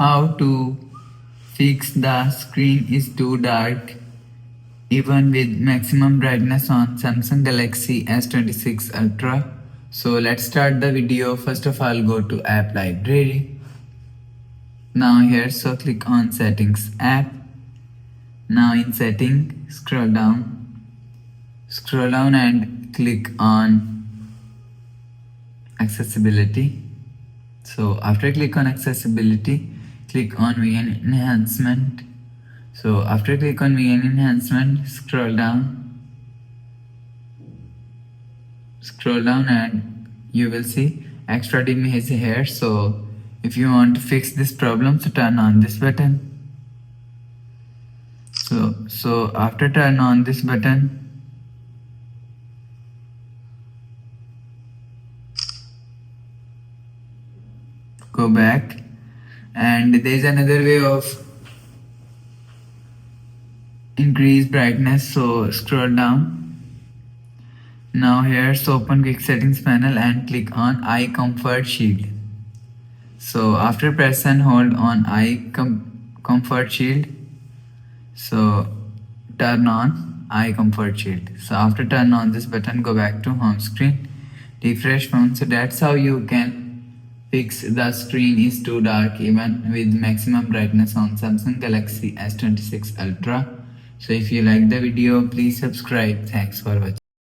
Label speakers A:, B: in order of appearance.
A: how to fix the screen is too dark even with maximum brightness on Samsung Galaxy S26 Ultra. So let's start the video. First of all, go to app library. Now here, so click on settings app. Now in setting, scroll down and click on accessibility. So after click on accessibility, click on VN enhancement. So after click on VN enhancement, scroll down and you will see extra dim is here. So if you want to fix this problem, so turn on this button. So after turn on this button, go back, and there is another way of increase brightness. So scroll down. Now here, so open quick settings panel and click on eye comfort shield. So after press and hold on eye comfort shield, so turn on eye comfort shield. So after turn on this button, go back to home screen, refresh phone. So that's how you can fix the screen is too dark even with maximum brightness on Samsung Galaxy S26 Ultra. So if you like the video, please subscribe. Thanks for watching.